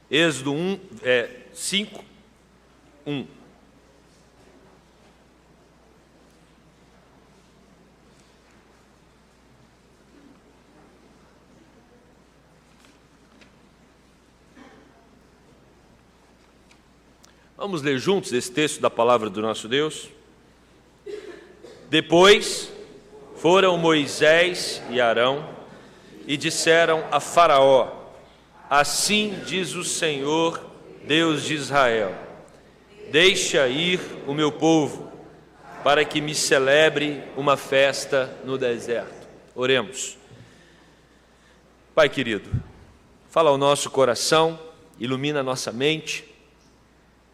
Êxodo 5, 1. Vamos ler juntos esse texto da palavra do nosso Deus? Depois foram Moisés e Arão e disseram a Faraó: assim diz o Senhor, Deus de Israel: deixa ir o meu povo, para que me celebre uma festa no deserto. Oremos. Pai querido, fala ao nosso coração, ilumina a nossa mente,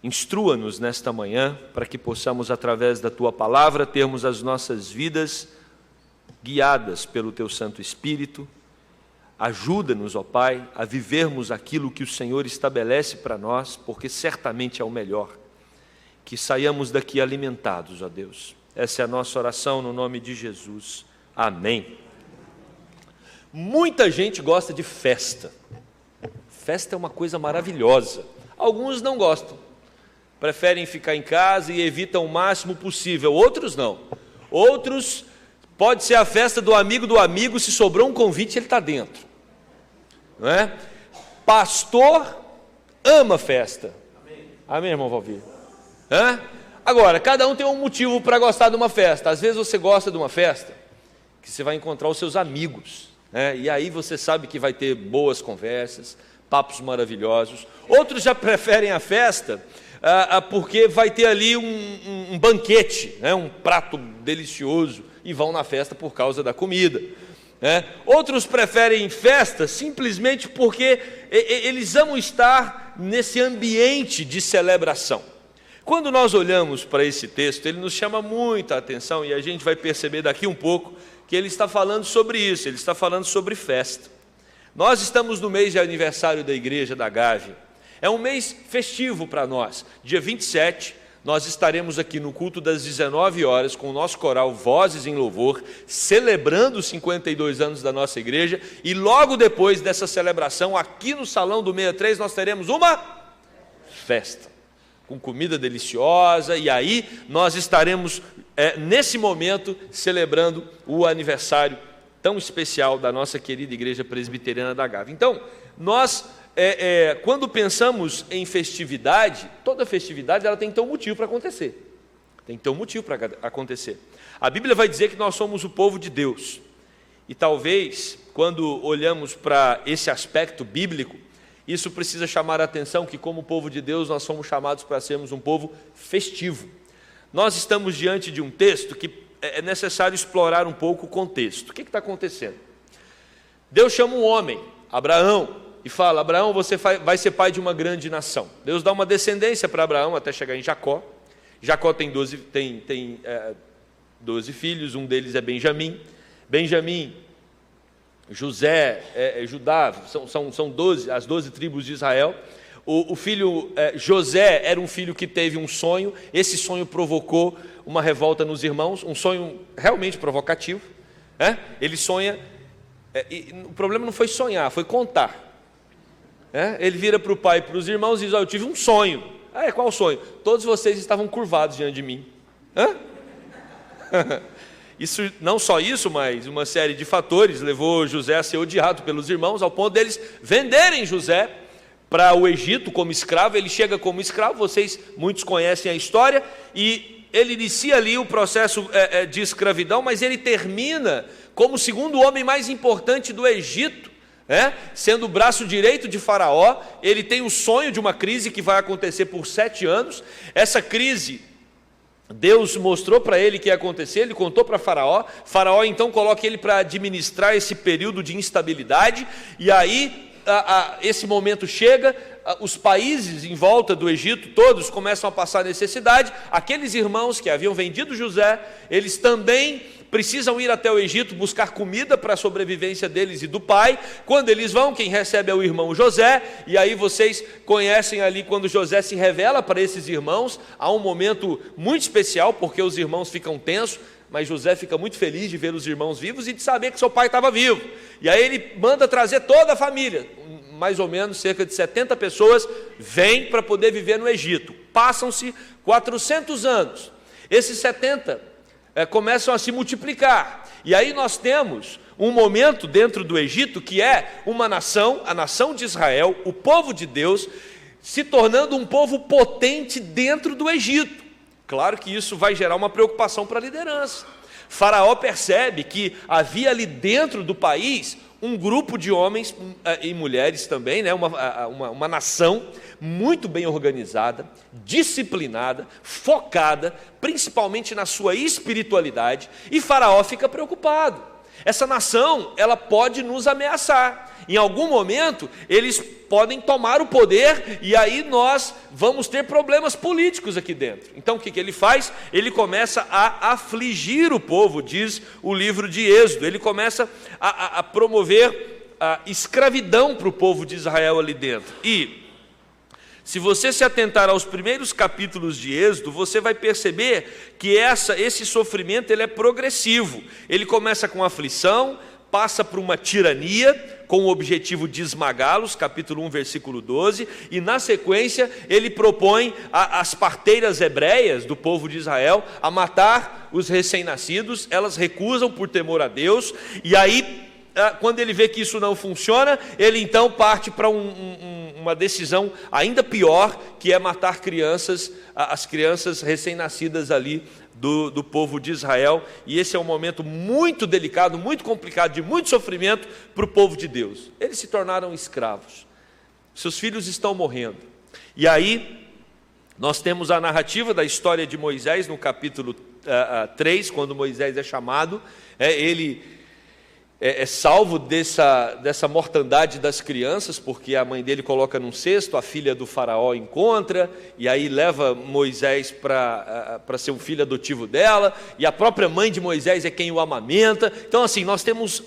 instrua-nos nesta manhã, para que possamos, através da Tua palavra, termos as nossas vidas guiadas pelo Teu Santo Espírito. Ajuda-nos, ó Pai, a vivermos aquilo que o Senhor estabelece para nós, porque certamente é o melhor. Que saiamos daqui alimentados, ó Deus. Essa é a nossa oração no nome de Jesus. Amém. Muita gente gosta de festa. Festa é uma coisa maravilhosa. Alguns não gostam. Preferem ficar em casa e evitam o máximo possível. Outros não. Outros, pode ser a festa do amigo, se sobrou um convite, ele está dentro. Não é? Pastor ama festa. Amém, irmão Valvir? Agora, cada um tem um motivo para gostar de uma festa. Às vezes você gosta de uma festa que você vai encontrar os seus amigos, né? E aí você sabe que vai ter boas conversas, papos maravilhosos. Outros já preferem a festa porque vai ter ali um banquete, né? Um prato delicioso, e vão na festa por causa da comida. Outros preferem festa simplesmente porque eles amam estar nesse ambiente de celebração. Quando nós olhamos para esse texto, ele nos chama muita atenção, e a gente vai perceber daqui um pouco que ele está falando sobre isso, ele está falando sobre festa. Nós estamos no mês de aniversário da igreja da Gávea. É um mês festivo para nós. Dia 27, nós estaremos aqui no culto das 19 horas com o nosso coral Vozes em Louvor, celebrando os 52 anos da nossa igreja, e logo depois dessa celebração, aqui no Salão do 63, nós teremos uma festa, com comida deliciosa, e aí nós estaremos, nesse momento, celebrando o aniversário tão especial da nossa querida Igreja Presbiteriana da Gávea. Então, nós, quando pensamos em festividade, toda festividade ela tem que ter um motivo para acontecer. Tem que ter um motivo para acontecer. A Bíblia vai dizer que nós somos o povo de Deus. E talvez, quando olhamos para esse aspecto bíblico, isso precisa chamar a atenção que, como povo de Deus, nós somos chamados para sermos um povo festivo. Nós estamos diante de um texto que é necessário explorar um pouco o contexto. O que está acontecendo? Deus chama um homem, Abraão, e fala: Abraão, você vai ser pai de uma grande nação. Deus dá uma descendência para Abraão até chegar em Jacó. Jacó tem 12 filhos, um deles é Benjamim. Benjamim, José, Judá, são 12, as 12 tribos de Israel. O filho José era um filho que teve um sonho. Esse sonho provocou uma revolta nos irmãos, um sonho realmente provocativo. Ele sonha, e o problema não foi sonhar, foi contar. Ele vira para o pai e para os irmãos e diz: eu tive um sonho. Qual o sonho? Todos vocês estavam curvados diante de mim. Isso, não só isso, mas uma série de fatores levou José a ser odiado pelos irmãos, ao ponto deles venderem José para o Egito como escravo. Ele chega como escravo, muitos conhecem a história, e ele inicia ali o processo de escravidão, mas ele termina como o segundo homem mais importante do Egito, sendo o braço direito de Faraó. Ele tem o sonho de uma crise que vai acontecer por 7 anos. Essa crise, Deus mostrou para ele que ia acontecer, ele contou para Faraó. Faraó então coloca ele para administrar esse período de instabilidade, e aí esse momento chega, os países em volta do Egito, todos começam a passar necessidade. Aqueles irmãos que haviam vendido José, eles também precisam ir até o Egito buscar comida para a sobrevivência deles e do pai. Quando eles vão, quem recebe é o irmão José, e aí vocês conhecem ali quando José se revela para esses irmãos. Há um momento muito especial, porque os irmãos ficam tensos, mas José fica muito feliz de ver os irmãos vivos e de saber que seu pai estava vivo. E aí ele manda trazer toda a família, mais ou menos cerca de 70 pessoas vêm para poder viver no Egito. Passam-se 400 anos. Esses 70 começam a se multiplicar. E aí nós temos um momento dentro do Egito que é uma nação, a nação de Israel, o povo de Deus, se tornando um povo potente dentro do Egito. Claro que isso vai gerar uma preocupação para a liderança. Faraó percebe que havia ali dentro do país um grupo de homens e mulheres também, né? uma nação muito bem organizada, disciplinada, focada, principalmente na sua espiritualidade, e Faraó fica preocupado. Essa nação, ela pode nos ameaçar. Em algum momento, eles podem tomar o poder e aí nós vamos ter problemas políticos aqui dentro. Então, o que ele faz? Ele começa a afligir o povo, diz o livro de Êxodo. Ele começa a promover a escravidão para o povo de Israel ali dentro. E se você se atentar aos primeiros capítulos de Êxodo, você vai perceber que esse sofrimento ele é progressivo. Ele começa com aflição, passa por uma tirania, com o objetivo de esmagá-los, capítulo 1, versículo 12, e na sequência ele propõe às parteiras hebreias do povo de Israel a matar os recém-nascidos. Elas recusam por temor a Deus, e aí, quando ele vê que isso não funciona, ele então parte para uma decisão ainda pior, que é matar as crianças recém-nascidas ali do povo de Israel. E esse é um momento muito delicado, muito complicado, de muito sofrimento para o povo de Deus. Eles se tornaram escravos, seus filhos estão morrendo. E aí nós temos a narrativa da história de Moisés no capítulo 3, quando Moisés é chamado, ele é salvo dessa mortandade das crianças, porque a mãe dele coloca num cesto, a filha do faraó encontra, e aí leva Moisés para ser um filho adotivo dela, e a própria mãe de Moisés é quem o amamenta. Então assim, nós temos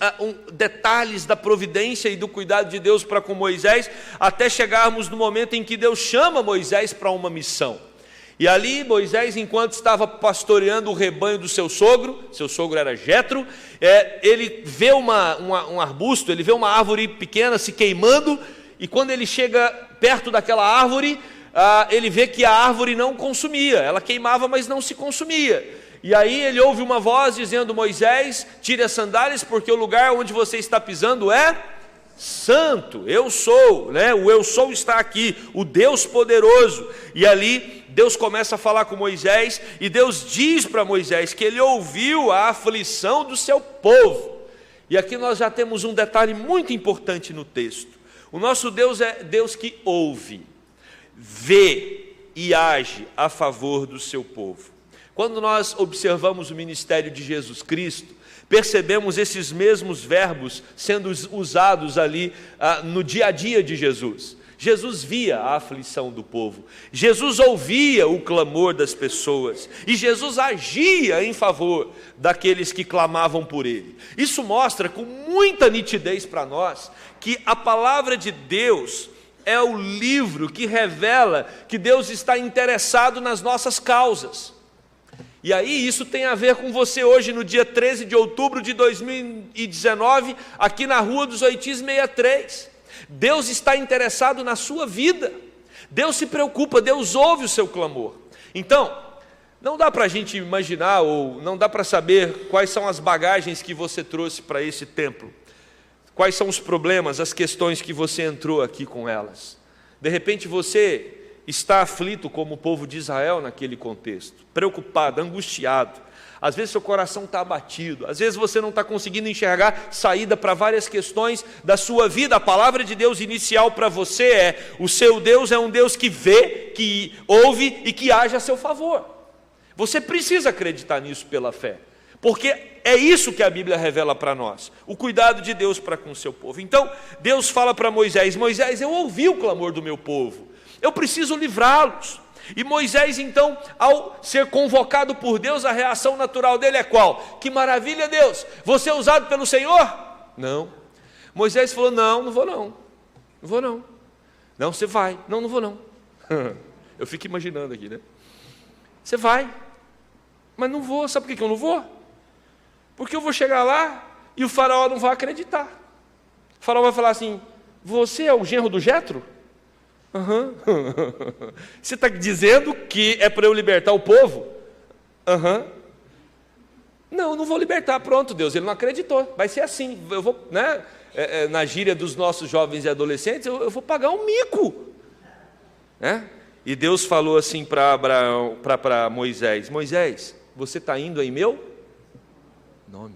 detalhes da providência e do cuidado de Deus para com Moisés, até chegarmos no momento em que Deus chama Moisés para uma missão. E ali Moisés, enquanto estava pastoreando o rebanho do seu sogro era Jetro, ele vê um arbusto, ele vê uma árvore pequena se queimando, e quando ele chega perto daquela árvore, ele vê que a árvore não consumia, ela queimava, mas não se consumia. E aí ele ouve uma voz dizendo: Moisés, tire as sandálias, porque o lugar onde você está pisando é santo. Eu sou, né? O eu sou está aqui, o Deus poderoso. E ali Deus começa a falar com Moisés, e Deus diz para Moisés que ele ouviu a aflição do seu povo. E aqui nós já temos um detalhe muito importante no texto. O nosso Deus é Deus que ouve, vê e age a favor do seu povo. Quando nós observamos o ministério de Jesus Cristo, percebemos esses mesmos verbos sendo usados ali no dia a dia de Jesus. Jesus via a aflição do povo, Jesus ouvia o clamor das pessoas, e Jesus agia em favor daqueles que clamavam por ele. Isso mostra com muita nitidez para nós que a palavra de Deus é o livro que revela que Deus está interessado nas nossas causas. E aí isso tem a ver com você hoje, no dia 13 de outubro de 2019, aqui na Rua dos Oitis 63. Deus está interessado na sua vida, Deus se preocupa, Deus ouve o seu clamor. Então, não dá para a gente imaginar, ou não dá para saber quais são as bagagens que você trouxe para esse templo, quais são os problemas, as questões que você entrou aqui com elas. De repente você está aflito como o povo de Israel naquele contexto, preocupado, angustiado. Às vezes seu coração está abatido, às vezes você não está conseguindo enxergar saída para várias questões da sua vida. A palavra de Deus inicial para você é: o seu Deus é um Deus que vê, que ouve e que age a seu favor. Você precisa acreditar nisso pela fé, porque é isso que a Bíblia revela para nós, o cuidado de Deus para com o seu povo. Então Deus fala para Moisés: Moisés, eu ouvi o clamor do meu povo, eu preciso livrá-los. E Moisés então, ao ser convocado por Deus, a reação natural dele é qual? Que maravilha, Deus, você é usado pelo Senhor? Não. Moisés falou: não vou não. Não, você vai. Não vou não. Eu fico imaginando aqui, né? Você vai, mas não vou. Sabe por que eu não vou? Porque eu vou chegar lá e o faraó não vai acreditar. O faraó vai falar assim: você é o genro do Jetro? Aham. Você está dizendo que é para eu libertar o povo? Aham. Não, não vou libertar. Pronto, Deus, ele não acreditou. Vai ser assim. Eu vou, né? Na gíria dos nossos jovens e adolescentes, eu vou pagar um mico. Né? E Deus falou assim para Moisés: Moisés, você está indo em meu nome.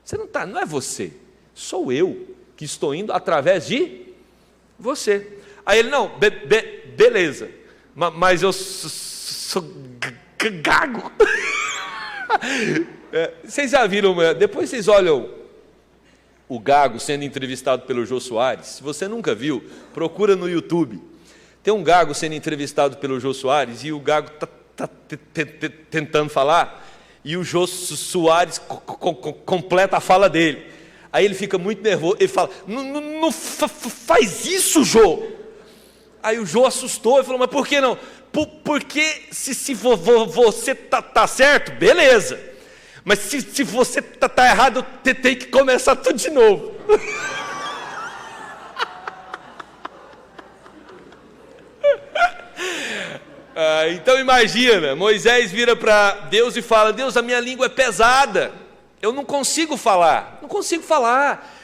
Você não está, não é você, sou eu que estou indo através de você. Aí ele, não, beleza, mas eu sou gago. Vocês já viram, depois vocês olham o Gago sendo entrevistado pelo Jô Soares. Se você nunca viu, procura no YouTube. Tem um Gago sendo entrevistado pelo Jô Soares e o Gago está tentando falar e o Jô Soares completa a fala dele. Aí ele fica muito nervoso, ele fala, não faz isso, Jô. Aí o Jô assustou e falou, mas por que não? Porque se você tá certo, beleza. Mas se você tá errado, tem que começar tudo de novo. Então imagina, Moisés vira para Deus e fala, Deus, a minha língua é pesada, eu não consigo falar,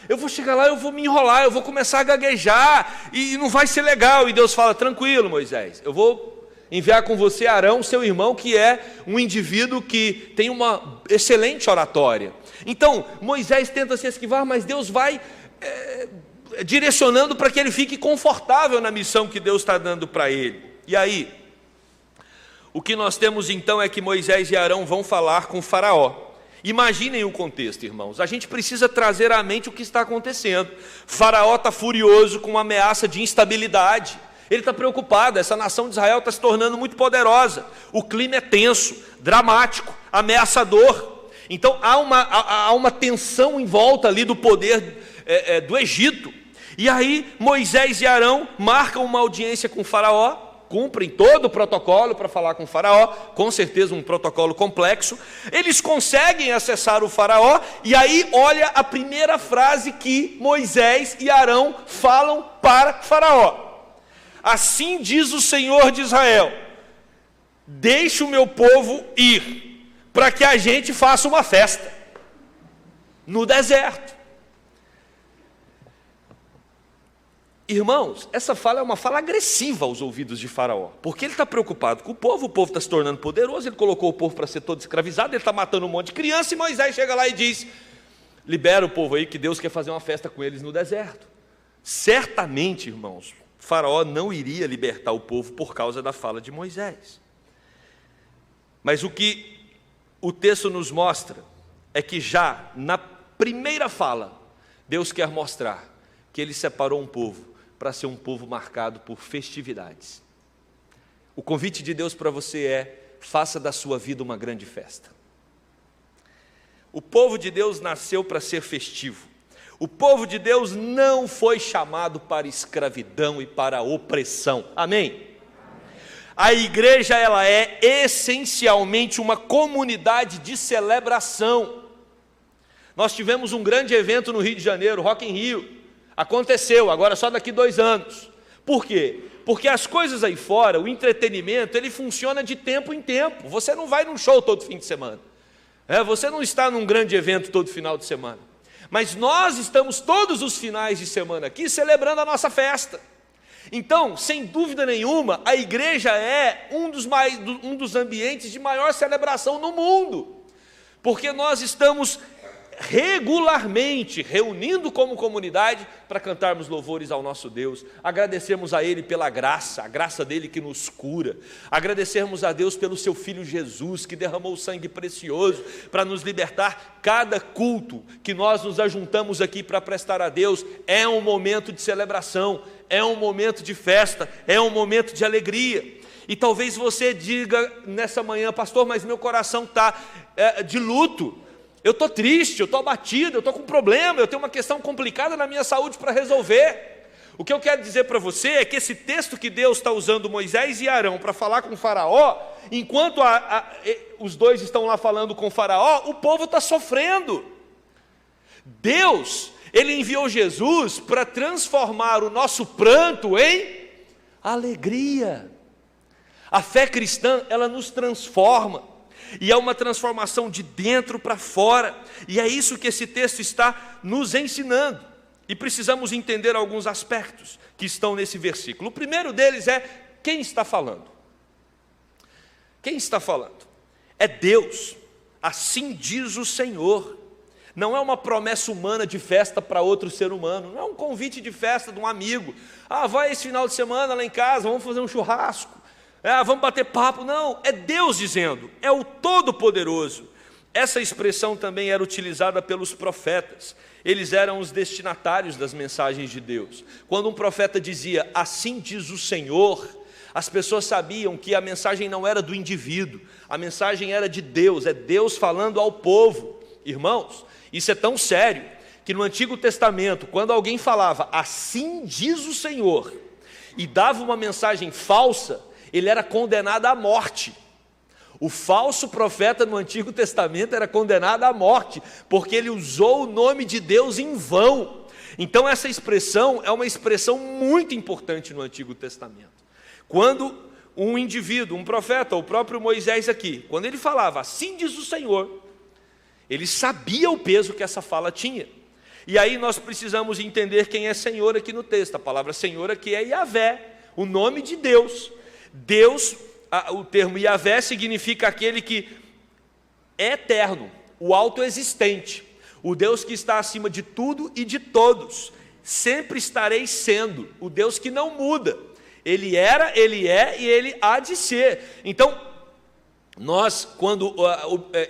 eu vou chegar lá, eu vou me enrolar, eu vou começar a gaguejar, e não vai ser legal. E Deus fala, tranquilo, Moisés, eu vou enviar com você Arão, seu irmão, que é um indivíduo que tem uma excelente oratória. Então, Moisés tenta se esquivar, mas Deus vai direcionando para que ele fique confortável na missão que Deus está dando para ele. E aí, o que nós temos então é que Moisés e Arão vão falar com Faraó. Imaginem o contexto, irmãos. A gente precisa trazer à mente o que está acontecendo. Faraó está furioso com uma ameaça de instabilidade. Ele está preocupado, essa nação de Israel está se tornando muito poderosa. O clima é tenso, dramático, ameaçador. Então há uma tensão em volta ali do poder do Egito. E aí Moisés e Arão marcam uma audiência com Faraó, cumprem todo o protocolo para falar com o Faraó, com certeza um protocolo complexo. Eles conseguem acessar o Faraó, e aí olha a primeira frase que Moisés e Arão falam para Faraó. Assim diz o Senhor de Israel, deixe o meu povo ir, para que a gente faça uma festa no deserto. Irmãos, essa fala é uma fala agressiva aos ouvidos de Faraó, porque ele está preocupado com o povo está se tornando poderoso, ele colocou o povo para ser todo escravizado, ele está matando um monte de criança, e Moisés chega lá e diz, libera o povo aí que Deus quer fazer uma festa com eles no deserto. Certamente, irmãos, Faraó não iria libertar o povo por causa da fala de Moisés. Mas o que o texto nos mostra é que já na primeira fala, Deus quer mostrar que ele separou um povo para ser um povo marcado por festividades. O convite de Deus para você é, faça da sua vida uma grande festa. O povo de Deus nasceu para ser festivo. O povo de Deus não foi chamado para escravidão e para opressão. Amém? A igreja, ela é essencialmente uma comunidade de celebração. Nós tivemos um grande evento no Rio de Janeiro, Rock in Rio. Aconteceu, agora só daqui 2 anos. Por quê? Porque as coisas aí fora, o entretenimento, ele funciona de tempo em tempo. Você não vai num show todo fim de semana. Você não está num grande evento todo final de semana. Mas nós estamos todos os finais de semana aqui celebrando a nossa festa. Então, sem dúvida nenhuma, a igreja é um dos ambientes de maior celebração no mundo. Porque nós estamos regularmente reunindo como comunidade para cantarmos louvores ao nosso Deus, agradecermos a Ele pela graça, a graça dEle que nos cura, agradecermos a Deus pelo seu Filho Jesus, que derramou o sangue precioso para nos libertar. Cada culto que nós nos ajuntamos aqui para prestar a Deus é um momento de celebração, é um momento de festa, é um momento de alegria. E talvez você diga nessa manhã, pastor, mas meu coração está de luto. Eu estou triste, eu estou abatido, eu estou com um problema, eu tenho uma questão complicada na minha saúde para resolver. O que eu quero dizer para você é que esse texto que Deus está usando Moisés e Arão para falar com o Faraó, enquanto os dois estão lá falando com o Faraó, o povo está sofrendo. Deus, Ele enviou Jesus para transformar o nosso pranto em alegria. A fé cristã, ela nos transforma, e é uma transformação de dentro para fora, e é isso que esse texto está nos ensinando, e precisamos entender alguns aspectos que estão nesse versículo. O primeiro deles é: quem está falando? Quem está falando? É Deus, assim diz o Senhor. Não é uma promessa humana de festa para outro ser humano, não é um convite de festa de um amigo. Vai esse final de semana lá em casa, vamos fazer um churrasco, vamos bater papo. Não, é Deus dizendo, é o Todo-Poderoso. Essa expressão também era utilizada pelos profetas, eles eram os destinatários das mensagens de Deus. Quando um profeta dizia, assim diz o Senhor, as pessoas sabiam que a mensagem não era do indivíduo, a mensagem era de Deus, é Deus falando ao povo. Irmãos, isso é tão sério, que no Antigo Testamento, quando alguém falava, assim diz o Senhor, e dava uma mensagem falsa, ele era condenado à morte. O falso profeta no Antigo Testamento era condenado à morte, porque ele usou o nome de Deus em vão. Então essa expressão é uma expressão muito importante no Antigo Testamento. Quando um indivíduo, um profeta, o próprio Moisés aqui, quando ele falava, assim diz o Senhor, ele sabia o peso que essa fala tinha. E aí nós precisamos entender quem é Senhor aqui no texto. A palavra Senhor aqui é Yahvé, o nome de Deus. Deus, o termo Yahvé significa aquele que é eterno, o autoexistente, o Deus que está acima de tudo e de todos. Sempre estarei sendo, o Deus que não muda. Ele era, ele é e ele há de ser. Então, nós, quando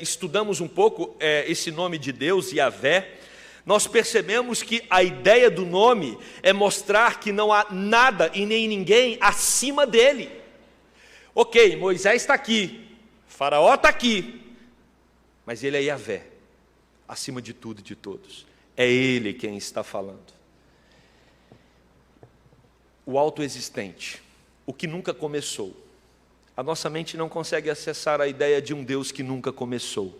estudamos um pouco esse nome de Deus, Yahvé, nós percebemos que a ideia do nome é mostrar que não há nada e nem ninguém acima dele. Ok, Moisés está aqui, Faraó está aqui, mas ele é Yahvé, acima de tudo e de todos. É ele quem está falando. O autoexistente, o que nunca começou. A nossa mente não consegue acessar a ideia de um Deus que nunca começou.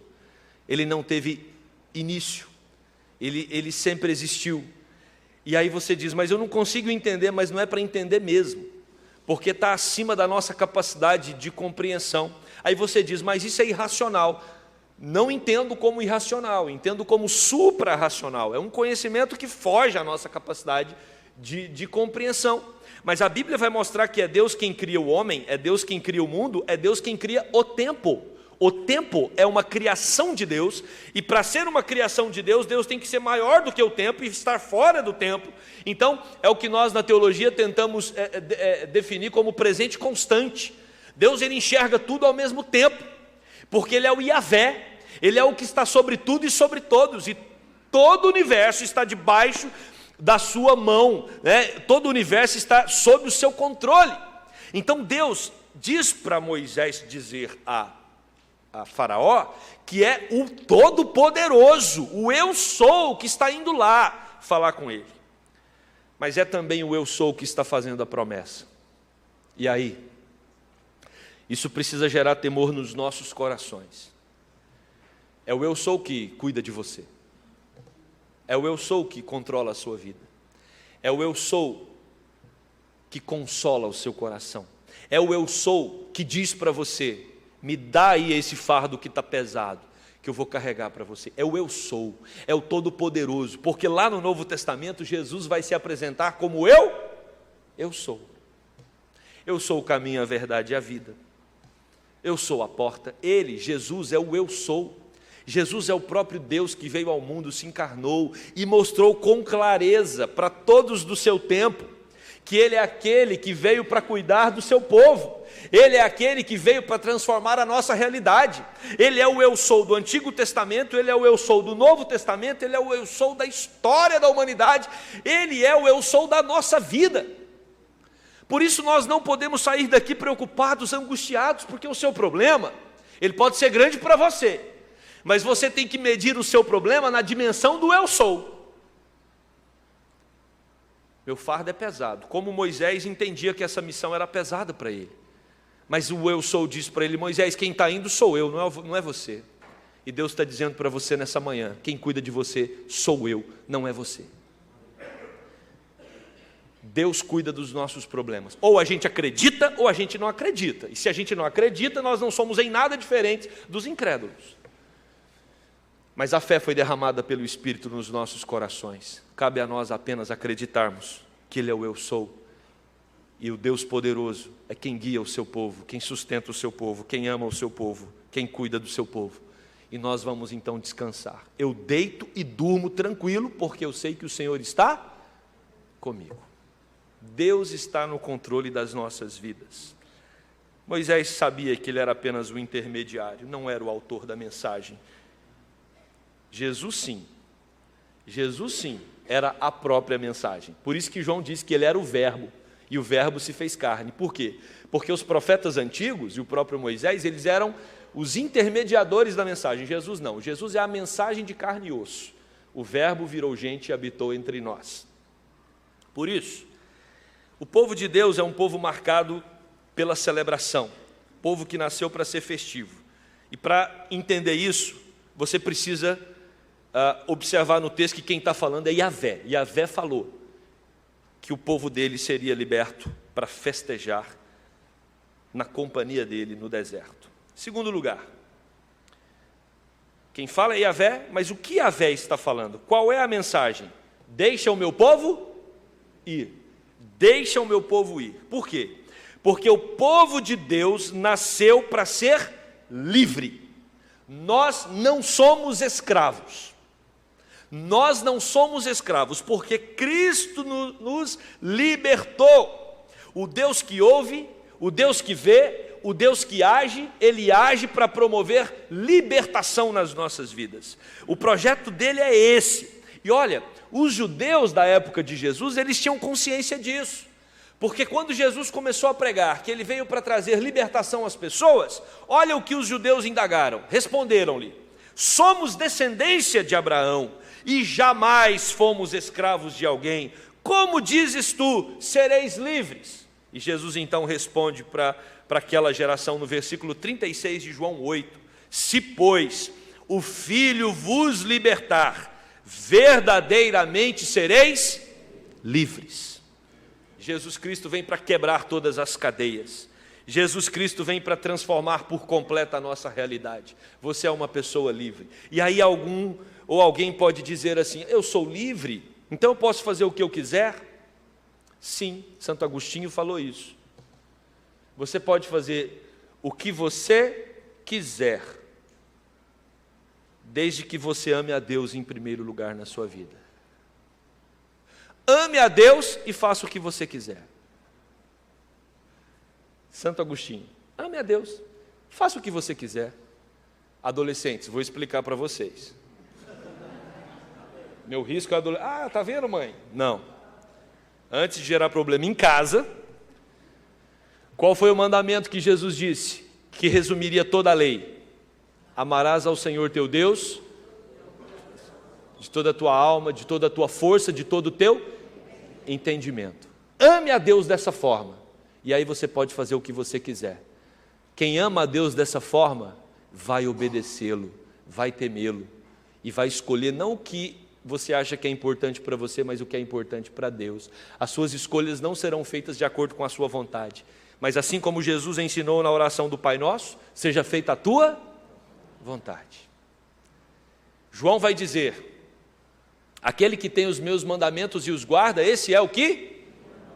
Ele não teve início, ele sempre existiu. E aí você diz, mas eu não consigo entender, mas não é para entender mesmo, porque está acima da nossa capacidade de compreensão. Aí você diz, mas isso é irracional. Não entendo como irracional, entendo como supra-racional. É um conhecimento que foge à nossa capacidade de compreensão. Mas a Bíblia vai mostrar que é Deus quem cria o homem, é Deus quem cria o mundo, é Deus quem cria o tempo. O tempo é uma criação de Deus, e para ser uma criação de Deus, Deus tem que ser maior do que o tempo e estar fora do tempo. Então, é o que nós na teologia tentamos definir como presente constante. Deus, ele enxerga tudo ao mesmo tempo, porque ele é o Yahvé, ele é o que está sobre tudo e sobre todos, e todo o universo está debaixo da sua mão, né? Todo o universo está sob o seu controle. Então Deus diz para Moisés dizer a Faraó que é o Todo-Poderoso, o Eu Sou que está indo lá falar com ele, mas é também o Eu Sou que está fazendo a promessa. E aí, isso precisa gerar temor nos nossos corações. É o Eu Sou que cuida de você. É o Eu Sou que controla a sua vida. É o Eu Sou que consola o seu coração. É o Eu Sou que diz para você, me dá aí esse fardo que está pesado, que eu vou carregar para você. É o Eu Sou, é o Todo-Poderoso, porque lá no Novo Testamento, Jesus vai se apresentar como Eu Sou. Eu sou o caminho, a verdade e a vida. Eu sou a porta. Ele, Jesus, é o Eu Sou. Jesus é o próprio Deus que veio ao mundo, se encarnou e mostrou com clareza para todos do seu tempo que Ele é aquele que veio para cuidar do seu povo. Ele é aquele que veio para transformar a nossa realidade. Ele é o Eu Sou do Antigo Testamento, Ele é o Eu Sou do Novo Testamento, Ele é o Eu Sou da história da humanidade, Ele é o Eu Sou da nossa vida. Por isso nós não podemos sair daqui preocupados, angustiados, porque o seu problema, ele pode ser grande para você, mas você tem que medir o seu problema na dimensão do Eu Sou. Meu fardo é pesado. Como Moisés entendia que essa missão era pesada para ele. Mas o Eu Sou diz para ele, Moisés, quem está indo sou eu, não é você. E Deus está dizendo para você nessa manhã: quem cuida de você sou eu, não é você. Deus cuida dos nossos problemas. Ou a gente acredita ou a gente não acredita. E se a gente não acredita, nós não somos em nada diferente dos incrédulos. Mas a fé foi derramada pelo Espírito nos nossos corações. Cabe a nós apenas acreditarmos que Ele é o eu sou. E o Deus poderoso é quem guia o seu povo, quem sustenta o seu povo, quem ama o seu povo, quem cuida do seu povo. E nós vamos então descansar. Eu deito e durmo tranquilo, porque eu sei que o Senhor está comigo. Deus está no controle das nossas vidas. Moisés sabia que ele era apenas o intermediário, não era o autor da mensagem. Jesus sim, era a própria mensagem. Por isso que João disse que ele era o verbo, e o verbo se fez carne. Por quê? Porque os profetas antigos e o próprio Moisés, eles eram os intermediadores da mensagem. Jesus não, Jesus é a mensagem de carne e osso. O verbo virou gente e habitou entre nós. Por isso, o povo de Deus é um povo marcado pela celebração, povo que nasceu para ser festivo. E para entender isso, você precisa observar no texto que quem está falando é Yahvé. Yahvé falou que o povo dele seria liberto para festejar na companhia dele no deserto. Segundo lugar, quem fala é Yahvé, mas o que Yahvé está falando? Qual é a mensagem? Deixa o meu povo ir. Deixa o meu povo ir. Por quê? Porque o povo de Deus nasceu para ser livre. Nós não somos escravos. Nós não somos escravos, porque Cristo nos libertou. O Deus que ouve, o Deus que vê, o Deus que age, Ele age para promover libertação nas nossas vidas. O projeto dele é esse. E olha, os judeus da época de Jesus, eles tinham consciência disso. Porque quando Jesus começou a pregar que Ele veio para trazer libertação às pessoas, olha o que os judeus indagaram. Responderam-lhe: somos descendência de Abraão e jamais fomos escravos de alguém. Como dizes tu, sereis livres? E Jesus então responde para aquela geração no versículo 36 de João 8: se, pois, o Filho vos libertar, verdadeiramente sereis livres. Jesus Cristo vem para quebrar todas as cadeias. Jesus Cristo vem para transformar por completo a nossa realidade. Você é uma pessoa livre. E aí alguém pode dizer assim: eu sou livre, então eu posso fazer o que eu quiser? Sim, Santo Agostinho falou isso. Você pode fazer o que você quiser, desde que você ame a Deus em primeiro lugar na sua vida. Ame a Deus e faça o que você quiser. Santo Agostinho: ame a Deus, faça o que você quiser. Adolescentes, vou explicar para vocês. Meu risco é adolescente. Tá vendo, mãe? Não. Antes de gerar problema em casa, qual foi o mandamento que Jesus disse, que resumiria toda a lei? Amarás ao Senhor teu Deus de toda a tua alma, de toda a tua força, de todo o teu entendimento. Ame a Deus dessa forma, e aí você pode fazer o que você quiser. Quem ama a Deus dessa forma, vai obedecê-lo, vai temê-lo, e vai escolher não o que você acha que é importante para você, mas o que é importante para Deus. As suas escolhas não serão feitas de acordo com a sua vontade, mas assim como Jesus ensinou na oração do Pai Nosso, seja feita a tua vontade. João vai dizer: aquele que tem os meus mandamentos e os guarda, esse é o que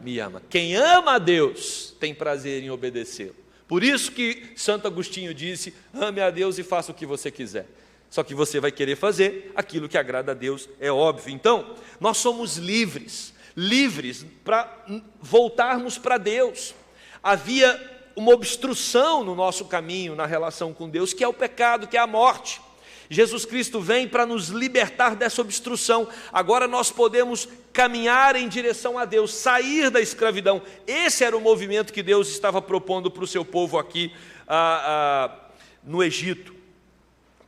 me ama. Quem ama a Deus tem prazer em obedecê-lo. Por isso que Santo Agostinho disse: ame a Deus e faça o que você quiser. Só que você vai querer fazer aquilo que agrada a Deus, é óbvio. Então, nós somos livres para voltarmos para Deus. Havia uma obstrução no nosso caminho, na relação com Deus, que é o pecado, que é a morte. Jesus Cristo vem para nos libertar dessa obstrução. Agora nós podemos caminhar em direção a Deus, sair da escravidão. Esse era o movimento que Deus estava propondo para o seu povo aqui no Egito.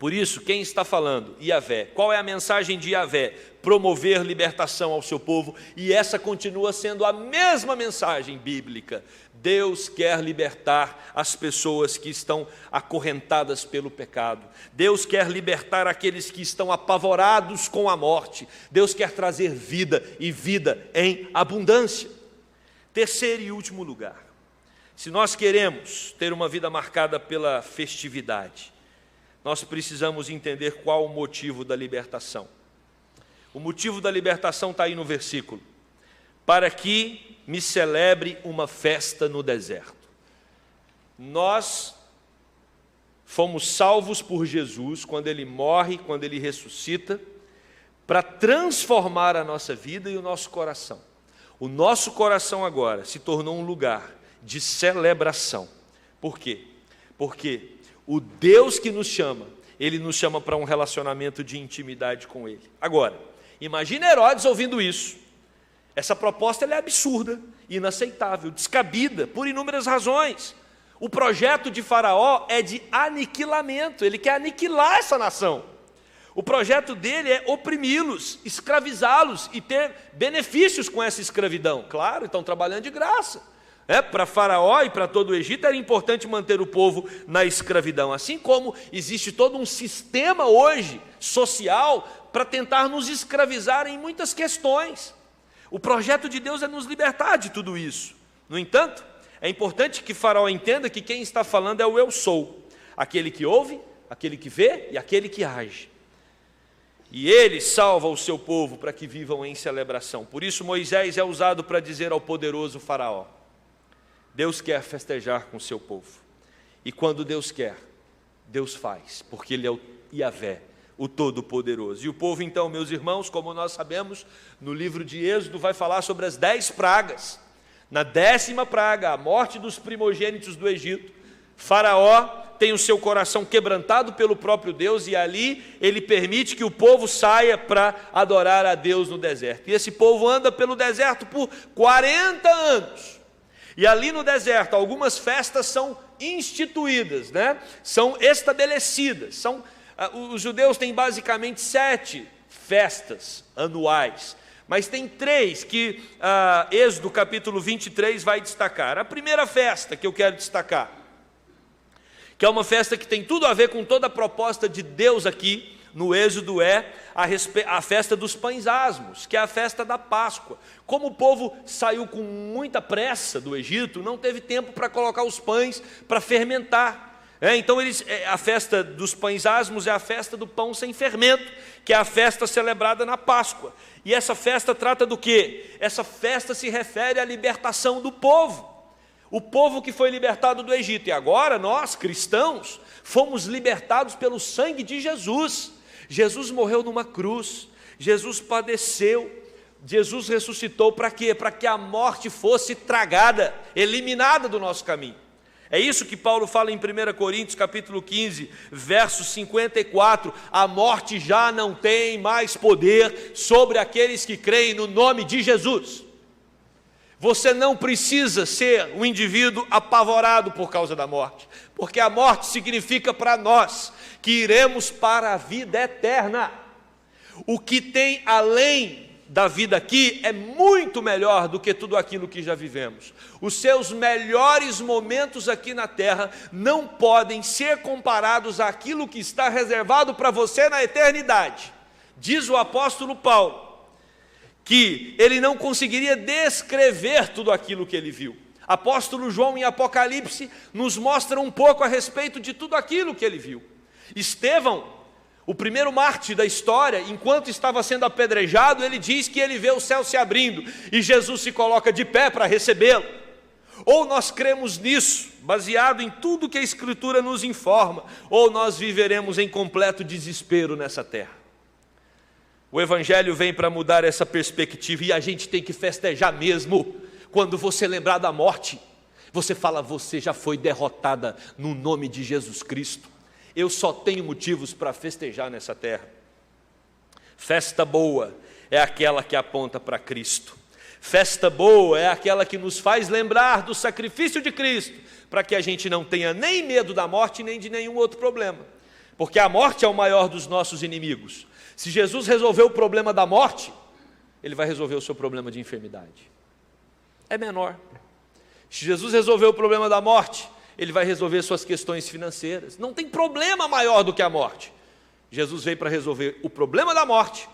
Por isso, quem está falando? Yahvé. Qual é a mensagem de Yahvé? Promover libertação ao seu povo, e essa continua sendo a mesma mensagem bíblica. Deus quer libertar as pessoas que estão acorrentadas pelo pecado. Deus quer libertar aqueles que estão apavorados com a morte. Deus quer trazer vida, e vida em abundância. Terceiro e último lugar, se nós queremos ter uma vida marcada pela festividade, nós precisamos entender qual o motivo da libertação. O motivo da libertação está aí no versículo: para que me celebre uma festa no deserto. Nós fomos salvos por Jesus quando Ele morre, quando Ele ressuscita, para transformar a nossa vida e o nosso coração. O nosso coração agora se tornou um lugar de celebração. Por quê? Porque o Deus que nos chama, Ele nos chama para um relacionamento de intimidade com Ele. Agora, imagina Herodes ouvindo isso. Essa proposta ela é absurda, inaceitável, descabida, por inúmeras razões. O projeto de Faraó é de aniquilamento, ele quer aniquilar essa nação. O projeto dele é oprimi-los, escravizá-los e ter benefícios com essa escravidão. Claro, estão trabalhando de graça. Para Faraó e para todo o Egito era importante manter o povo na escravidão, assim como existe todo um sistema hoje social para tentar nos escravizar em muitas questões. O projeto de Deus é nos libertar de tudo isso. No entanto, é importante que Faraó entenda que quem está falando é o eu sou, aquele que ouve, aquele que vê e aquele que age. E ele salva o seu povo para que vivam em celebração. Por isso Moisés é usado para dizer ao poderoso Faraó: Deus quer festejar com o seu povo. E quando Deus quer, Deus faz, porque Ele é o Yahvé, o Todo-Poderoso. E o povo então, meus irmãos, como nós sabemos, no livro de Êxodo vai falar sobre as 10 pragas. Na 10ª praga, a morte dos primogênitos do Egito, Faraó tem o seu coração quebrantado pelo próprio Deus, e ali ele permite que o povo saia para adorar a Deus no deserto. E esse povo anda pelo deserto por 40 anos. E ali no deserto, algumas festas são instituídas, são estabelecidas. Os judeus têm basicamente 7 festas anuais, mas tem 3 que Êxodo capítulo 23 vai destacar. A primeira festa que eu quero destacar, que é uma festa que tem tudo a ver com toda a proposta de Deus aqui no Êxodo, é a festa dos pães asmos, que é a festa da Páscoa. Como o povo saiu com muita pressa do Egito, não teve tempo para colocar os pães para fermentar. Então a festa dos pães asmos é a festa do pão sem fermento, que é a festa celebrada na Páscoa. E essa festa trata do quê? Essa festa se refere à libertação do povo. O povo que foi libertado do Egito. E agora nós, cristãos, fomos libertados pelo sangue de Jesus. Jesus morreu numa cruz, Jesus padeceu, Jesus ressuscitou para quê? Para que a morte fosse tragada, eliminada do nosso caminho. É isso que Paulo fala em 1 Coríntios capítulo 15, verso 54, a morte já não tem mais poder sobre aqueles que creem no nome de Jesus. Você não precisa ser um indivíduo apavorado por causa da morte, porque a morte significa para nós que iremos para a vida eterna. O que tem além da vida aqui é muito melhor do que tudo aquilo que já vivemos. Os seus melhores momentos aqui na terra não podem ser comparados àquilo que está reservado para você na eternidade. Diz o apóstolo Paulo que ele não conseguiria descrever tudo aquilo que ele viu. Apóstolo João, em Apocalipse, nos mostra um pouco a respeito de tudo aquilo que ele viu. Estevão, o primeiro mártir da história, enquanto estava sendo apedrejado, ele diz que ele vê o céu se abrindo e Jesus se coloca de pé para recebê-lo. Ou nós cremos nisso, baseado em tudo que a Escritura nos informa, ou nós viveremos em completo desespero nessa terra. O Evangelho vem para mudar essa perspectiva, e a gente tem que festejar mesmo. Quando você lembrar da morte, você fala: você já foi derrotada no nome de Jesus Cristo. Eu só tenho motivos para festejar nessa terra. Festa boa é aquela que aponta para Cristo. Festa boa é aquela que nos faz lembrar do sacrifício de Cristo, para que a gente não tenha nem medo da morte, nem de nenhum outro problema. porque a morte é o maior dos nossos inimigos. Se Jesus resolveu o problema da morte, Ele vai resolver o seu problema de enfermidade. É menor. Se Jesus resolveu o problema da morte, Ele vai resolver suas questões financeiras. Não tem problema maior do que a morte. Jesus veio para resolver o problema da morte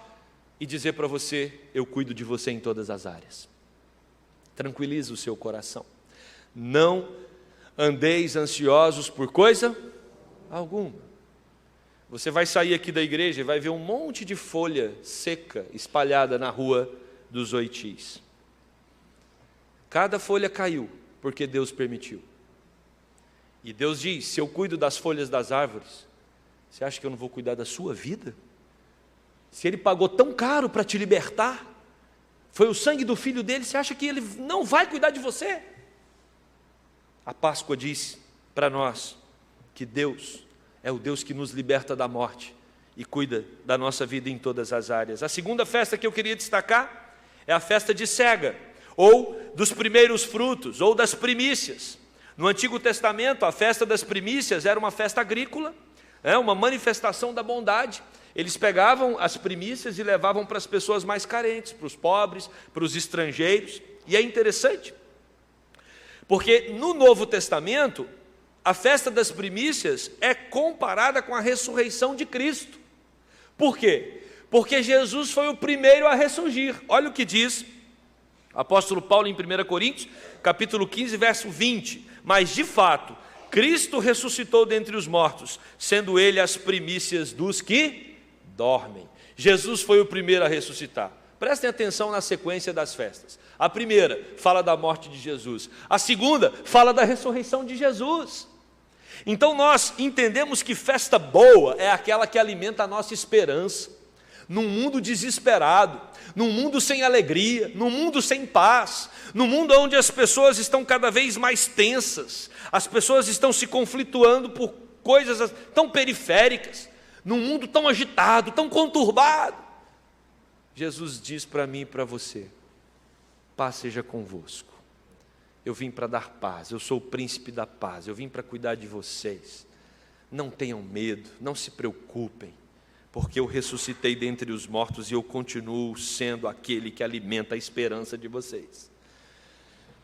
e dizer para você: eu cuido de você em todas as áreas. Tranquilize o seu coração. Não andeis ansiosos por coisa alguma. Você vai sair aqui da igreja e vai ver um monte de folha seca espalhada na rua dos Oitis. Cada folha caiu porque Deus permitiu. E Deus diz: se eu cuido das folhas das árvores, você acha que eu não vou cuidar da sua vida? Se Ele pagou tão caro para te libertar, foi o sangue do Filho dele, você acha que Ele não vai cuidar de você? A Páscoa diz para nós que Deus é o Deus que nos liberta da morte e cuida da nossa vida em todas as áreas. A segunda festa que eu queria destacar é a festa de cega, ou dos primeiros frutos, ou das primícias. No Antigo Testamento, a festa das primícias era uma festa agrícola, uma manifestação da bondade. Eles pegavam as primícias e levavam para as pessoas mais carentes, para os pobres, para os estrangeiros. E é interessante, porque no Novo Testamento, a festa das primícias é comparada com a ressurreição de Cristo. Por quê? Porque Jesus foi o primeiro a ressurgir. Olha o que diz o apóstolo Paulo em 1 Coríntios, capítulo 15, verso 20. Mas de fato, Cristo ressuscitou dentre os mortos, sendo Ele as primícias dos que dormem. Jesus foi o primeiro a ressuscitar. Prestem atenção na sequência das festas. A primeira fala da morte de Jesus. A segunda fala da ressurreição de Jesus. Então nós entendemos que festa boa é aquela que alimenta a nossa esperança. Num mundo desesperado, num mundo sem alegria, num mundo sem paz, num mundo onde as pessoas estão cada vez mais tensas, as pessoas estão se conflituando por coisas tão periféricas, num mundo tão agitado, tão conturbado. Jesus diz para mim e para você: paz seja convosco. Eu vim para dar paz, eu sou o príncipe da paz, eu vim para cuidar de vocês. Não tenham medo, não se preocupem, porque eu ressuscitei dentre os mortos e eu continuo sendo aquele que alimenta a esperança de vocês.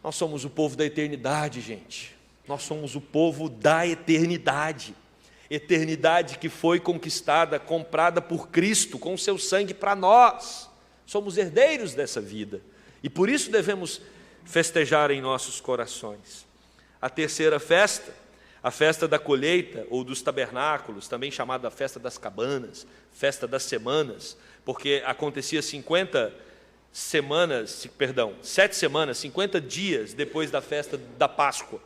Nós somos o povo da eternidade, gente. Nós somos o povo da eternidade. Eternidade que foi conquistada, comprada por Cristo com o seu sangue para nós. Somos herdeiros dessa vida e por isso devemos festejar em nossos corações. A terceira festa, a festa da colheita ou dos tabernáculos, também chamada festa das cabanas, festa das semanas, porque acontecia 7 semanas, 50 dias depois da festa da Páscoa.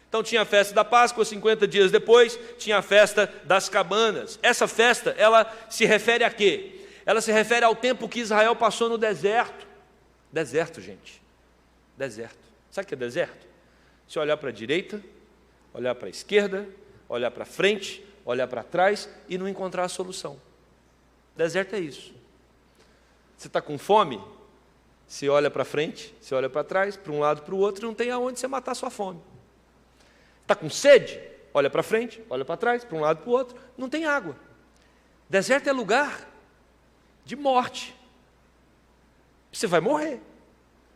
Então tinha a festa da Páscoa, 50 dias depois, tinha a festa das cabanas. Essa festa, ela se refere a quê? Ela se refere ao tempo que Israel passou no deserto. Deserto, gente. Deserto. Sabe o que é deserto? Você olhar para a direita, olhar para a esquerda, olhar para frente, olhar para trás e não encontrar a solução. Deserto é isso. Você está com fome? Você olha para frente, você olha para trás, para um lado, para o outro, e não tem aonde você matar a sua fome. Está com sede? Olha para frente, olha para trás, para um lado, para o outro, não tem água. Deserto é lugar de morte. Você vai morrer.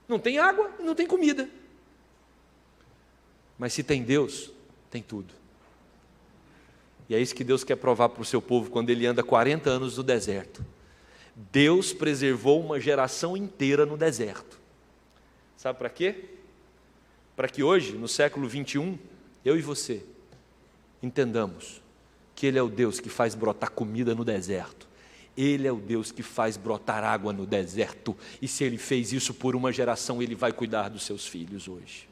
Não tem água e não tem comida. Mas se tem Deus, tem tudo. E é isso que Deus quer provar para o seu povo quando Ele anda 40 anos no deserto. Deus preservou uma geração inteira no deserto. Sabe para quê? Para que hoje, no século 21, eu e você entendamos que Ele é o Deus que faz brotar comida no deserto. Ele é o Deus que faz brotar água no deserto. E se Ele fez isso por uma geração, Ele vai cuidar dos seus filhos hoje.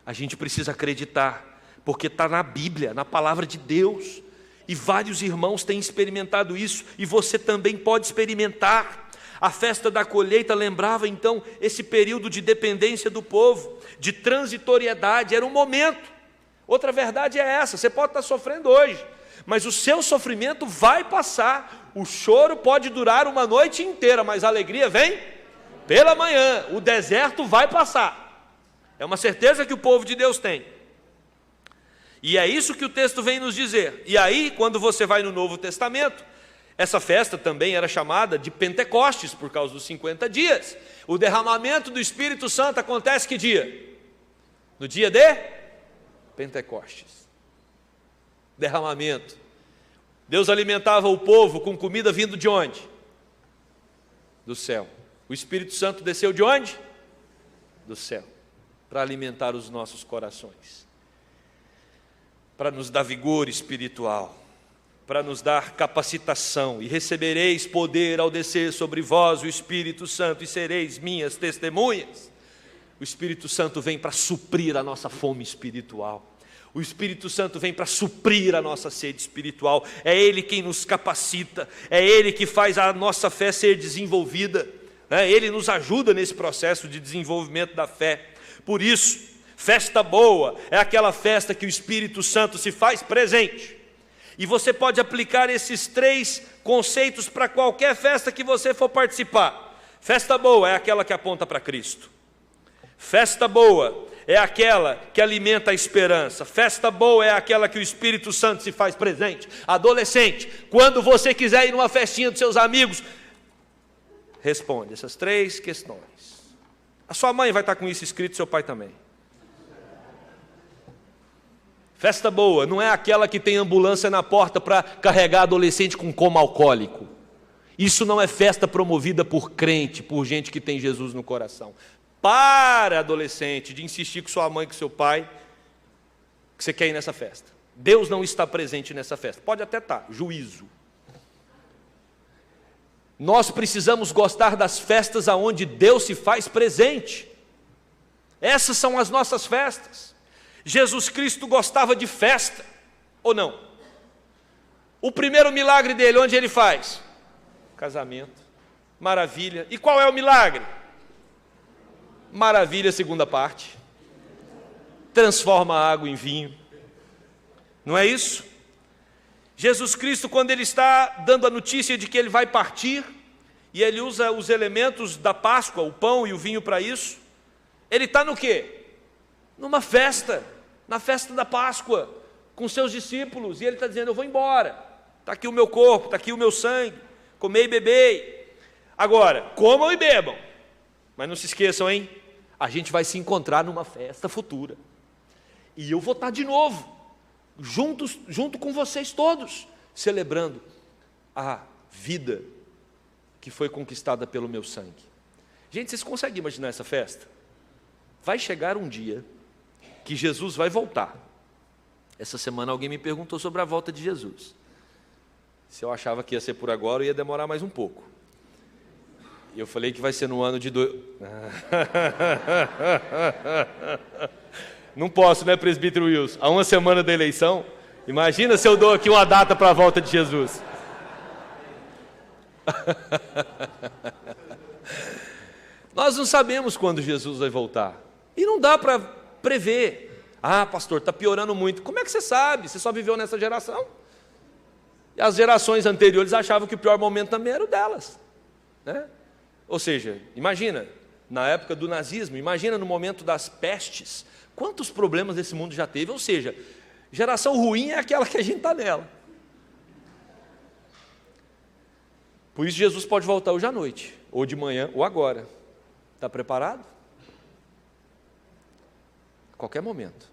A gente precisa acreditar, porque está na Bíblia, na palavra de Deus. E vários irmãos têm experimentado isso, e você também pode experimentar. A festa da colheita lembrava então esse período de dependência do povo, de transitoriedade, era um momento. Outra verdade é essa: você pode estar sofrendo hoje, mas o seu sofrimento vai passar. O choro pode durar uma noite inteira, mas a alegria vem pela manhã. O deserto vai passar. É uma certeza que o povo de Deus tem. E é isso que o texto vem nos dizer. E aí, quando você vai no Novo Testamento, essa festa também era chamada de Pentecostes, por causa dos 50 dias. O derramamento do Espírito Santo acontece que dia? No dia de Pentecostes. Derramamento. Deus alimentava o povo com comida vindo de onde? Do céu. O Espírito Santo desceu de onde? Do céu. Para alimentar os nossos corações. Para nos dar vigor espiritual. Para nos dar capacitação. E recebereis poder ao descer sobre vós o Espírito Santo e sereis minhas testemunhas. O Espírito Santo vem para suprir a nossa fome espiritual. O Espírito Santo vem para suprir a nossa sede espiritual. É Ele quem nos capacita. É Ele que faz a nossa fé ser desenvolvida. Ele nos ajuda nesse processo de desenvolvimento da fé. Por isso, festa boa é aquela festa que o Espírito Santo se faz presente. E você pode aplicar esses 3 conceitos para qualquer festa que você for participar. Festa boa é aquela que aponta para Cristo. Festa boa é aquela que alimenta a esperança. Festa boa é aquela que o Espírito Santo se faz presente. Adolescente, quando você quiser ir numa festinha dos seus amigos, responde essas 3 questões. A sua mãe vai estar com isso escrito, seu pai também. Festa boa não é aquela que tem ambulância na porta para carregar adolescente com coma alcoólico. Isso não é festa promovida por crente, por gente que tem Jesus no coração. Para, adolescente, de insistir com sua mãe, com seu pai, que você quer ir nessa festa. Deus não está presente nessa festa. Pode até estar, juízo. Nós precisamos gostar das festas aonde Deus se faz presente. Essas são as nossas festas. Jesus Cristo gostava de festa, ou não? O primeiro milagre dele, onde ele faz? Casamento. Maravilha. E qual é o milagre? Maravilha, segunda parte. Transforma a água em vinho. Não é isso? Jesus Cristo, quando ele está dando a notícia de que ele vai partir, e ele usa os elementos da Páscoa, o pão e o vinho para isso, ele está no quê? Numa festa, na festa da Páscoa, com seus discípulos, e ele está dizendo, eu vou embora, está aqui o meu corpo, está aqui o meu sangue, comei e bebei. Agora, comam e bebam, mas não se esqueçam, hein? A gente vai se encontrar numa festa futura, e eu vou estar de novo, junto com vocês todos, celebrando a vida que foi conquistada pelo meu sangue. Gente, vocês conseguem imaginar essa festa? Vai chegar um dia que Jesus vai voltar. Essa semana alguém me perguntou sobre a volta de Jesus. Se eu achava que ia ser por agora, ia demorar mais um pouco. E eu falei que vai ser no ano de... Não posso, né, presbítero Wilson? Há uma semana da eleição, imagina se eu dou aqui uma data para a volta de Jesus. Nós não sabemos quando Jesus vai voltar. E não dá para prever. Ah, pastor, está piorando muito. Como é que você sabe? Você só viveu nessa geração. E as gerações anteriores achavam que o pior momento também era o delas, né? Ou seja, imagina, na época do nazismo, imagina no momento das pestes, quantos problemas esse mundo já teve. Ou seja, geração ruim é aquela que a gente está nela. Por isso Jesus pode voltar hoje à noite, ou de manhã, ou agora. Está preparado? A qualquer momento.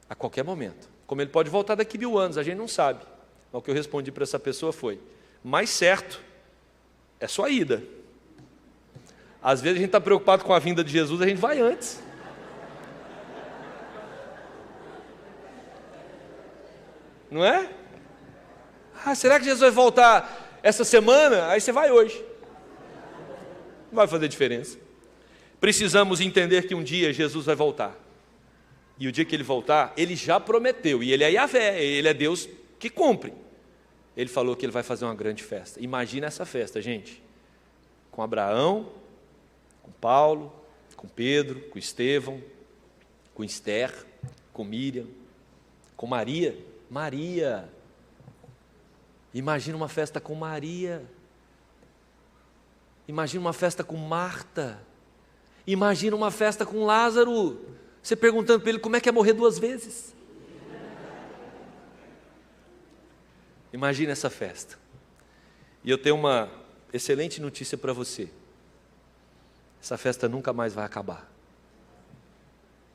A qualquer momento. Como ele pode voltar daqui 1000 anos, a gente não sabe. O que eu respondi para essa pessoa foi, mais certo é só a ida. Às vezes a gente está preocupado com a vinda de Jesus, a gente vai antes. Não é? Ah, será que Jesus vai voltar essa semana? Aí você vai hoje. Não vai fazer diferença. Precisamos entender que um dia Jesus vai voltar. E o dia que ele voltar, ele já prometeu. E ele é Yahvé, ele é Deus que cumpre. Ele falou que ele vai fazer uma grande festa. Imagina essa festa, gente. Com Abraão, com Paulo, com Pedro, com Estevão, com Esther, com Miriam, com Maria. Maria. Imagina uma festa com Maria. Imagina uma festa com Marta. Imagina uma festa com Lázaro. Você perguntando para ele como é que é morrer 2 vezes. Imagina essa festa. E eu tenho uma excelente notícia para você. Essa festa nunca mais vai acabar.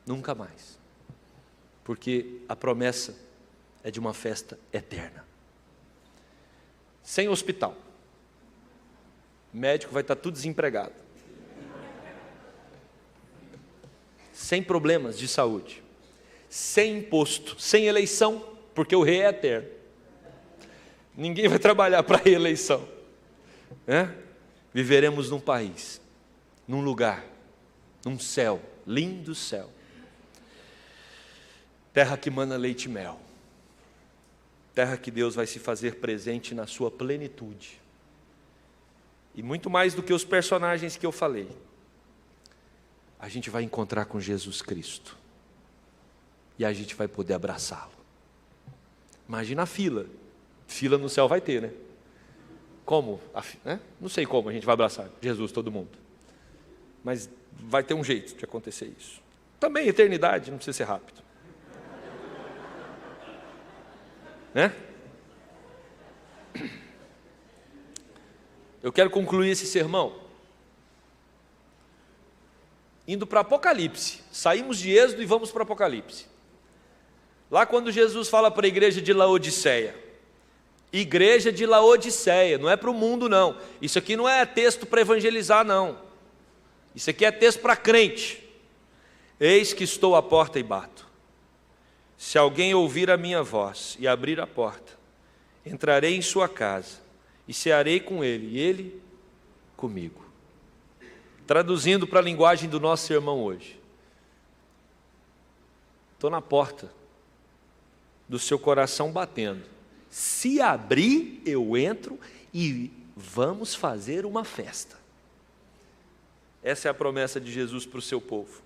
Nunca mais. Porque a promessa é de uma festa eterna. Sem hospital. O médico vai estar tudo desempregado. Sem problemas de saúde. Sem imposto. Sem eleição, porque o rei é eterno. Ninguém vai trabalhar para a reeleição. Viveremos num país, num lugar, num céu, lindo céu. Terra que mana leite e mel. Terra que Deus vai se fazer presente na sua plenitude. E muito mais do que os personagens que eu falei, a gente vai encontrar com Jesus Cristo. E a gente vai poder abraçá-lo. Imagina a fila. Fila no céu vai ter, né? Como? Não sei como a gente vai abraçar Jesus, todo mundo. Mas vai ter um jeito de acontecer isso. Também eternidade, não precisa ser rápido. Eu quero concluir esse sermão indo para Apocalipse. Saímos de Êxodo e vamos para Apocalipse. Lá quando Jesus fala para a igreja de Laodiceia. Igreja de Laodiceia, não é para o mundo não. Isso aqui não é texto para evangelizar não. Isso aqui é texto para crente. Eis que estou à porta e bato. Se alguém ouvir a minha voz e abrir a porta, entrarei em sua casa e cearei com ele e ele comigo. Traduzindo para a linguagem do nosso sermão hoje. Estou na porta do seu coração batendo. Se abrir, eu entro e vamos fazer uma festa. Essa é a promessa de Jesus para o seu povo.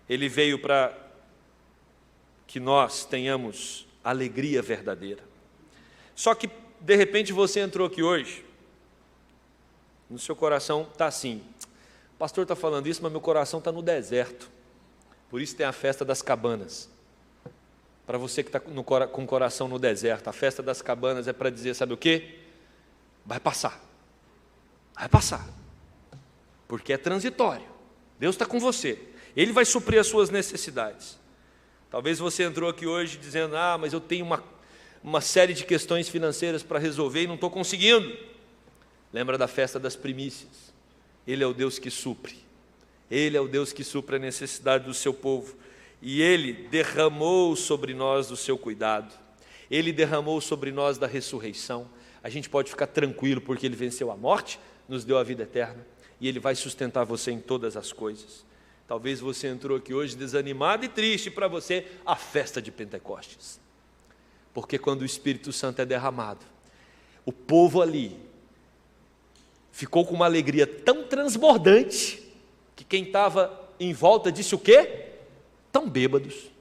Ele veio para que nós tenhamos alegria verdadeira. Só que, de repente, você entrou aqui hoje, no seu coração está assim, o pastor está falando isso, mas meu coração está no deserto. Por isso tem a festa das cabanas. Para você que está com o coração no deserto, a festa das cabanas é para dizer, sabe o quê? Vai passar. Vai passar. Porque é transitório. Deus está com você. Ele vai suprir as suas necessidades. Talvez você entrou aqui hoje dizendo, mas eu tenho uma série de questões financeiras para resolver e não estou conseguindo. Lembra da festa das primícias. Ele é o Deus que supre. Ele é o Deus que supre a necessidade do seu povo. E Ele derramou sobre nós do seu cuidado. Ele derramou sobre nós da ressurreição. A gente pode ficar tranquilo porque Ele venceu a morte, nos deu a vida eterna. E Ele vai sustentar você em todas as coisas. Talvez você entrou aqui hoje desanimado e triste, para você a festa de Pentecostes. Porque quando o Espírito Santo é derramado, o povo ali ficou com uma alegria tão transbordante, que quem estava em volta disse o quê? Tão bêbados.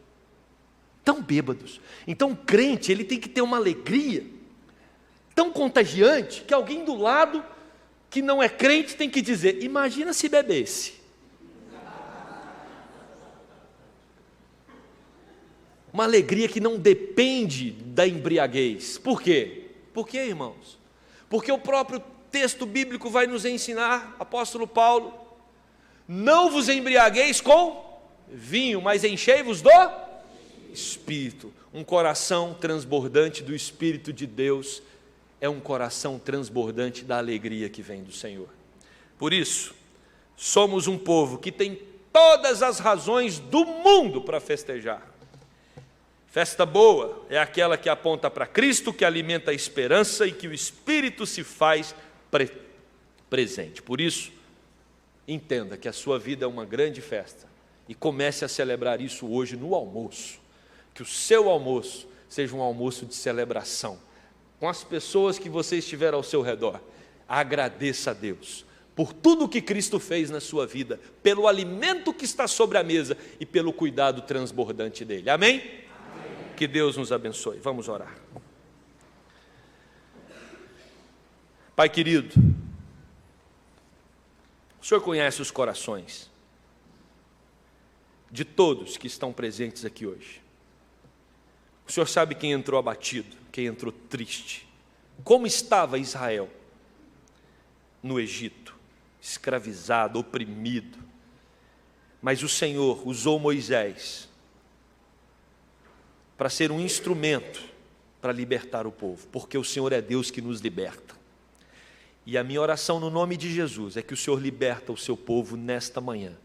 Então o crente, ele tem que ter uma alegria tão contagiante, que alguém do lado, que não é crente, tem que dizer, imagina se bebesse. Uma alegria que não depende da embriaguez. Por quê? Por quê, irmãos? Porque o próprio texto bíblico vai nos ensinar, apóstolo Paulo, não vos embriagueis com vinho, mas enchei-vos do Espírito. Um coração transbordante do Espírito de Deus é um coração transbordante da alegria que vem do Senhor. Por isso, somos um povo que tem todas as razões do mundo para festejar. Festa boa é aquela que aponta para Cristo, que alimenta a esperança e que o Espírito se faz presente. Por isso, entenda que a sua vida é uma grande festa. E comece a celebrar isso hoje no almoço. Que o seu almoço seja um almoço de celebração. Com as pessoas que você estiver ao seu redor. Agradeça a Deus por tudo que Cristo fez na sua vida, pelo alimento que está sobre a mesa e pelo cuidado transbordante dele. Amém? Amém. Que Deus nos abençoe. Vamos orar. Pai querido, o Senhor conhece os corações de todos que estão presentes aqui hoje. O O Senhor sabe quem entrou abatido, quem entrou triste. Como estava Israel no Egito, escravizado, oprimido. Mas o Senhor usou Moisés para ser um instrumento para libertar o povo, porque o Senhor é Deus que nos liberta. E a minha oração no nome de Jesus é que o Senhor liberta o seu povo nesta manhã,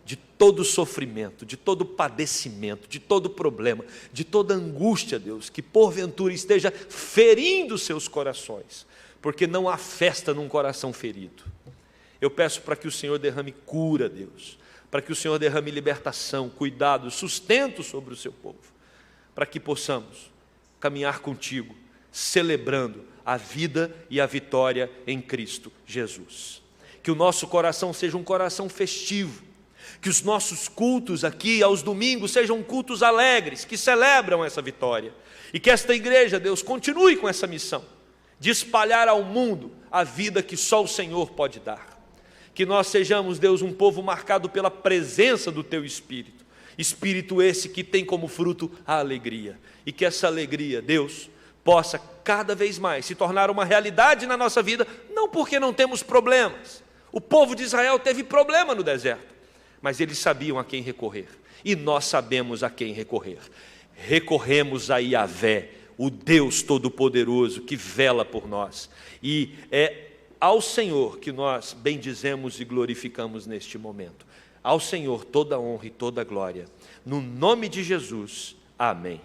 de todo sofrimento, de todo padecimento, de todo problema, de toda angústia, Deus, que porventura esteja ferindo seus corações, porque não há festa num coração ferido. Eu peço para que o Senhor derrame cura, Deus, para que o Senhor derrame libertação, cuidado, sustento sobre o seu povo, para que possamos caminhar contigo, celebrando a vida e a vitória em Cristo Jesus. Que o nosso coração seja um coração festivo, que os nossos cultos aqui aos domingos sejam cultos alegres, que celebram essa vitória, e que esta igreja, Deus, continue com essa missão, de espalhar ao mundo a vida que só o Senhor pode dar. Que nós sejamos, Deus, um povo marcado pela presença do Teu Espírito, Espírito esse que tem como fruto a alegria, e que essa alegria, Deus, possa cada vez mais se tornar uma realidade na nossa vida, não porque não temos problemas. O povo de Israel teve problema no deserto, mas eles sabiam a quem recorrer, e nós sabemos a quem recorrer. Recorremos a Yahvé, o Deus Todo-Poderoso que vela por nós, e é ao Senhor que nós bendizemos e glorificamos neste momento. Ao Senhor toda honra e toda glória. No nome de Jesus, amém.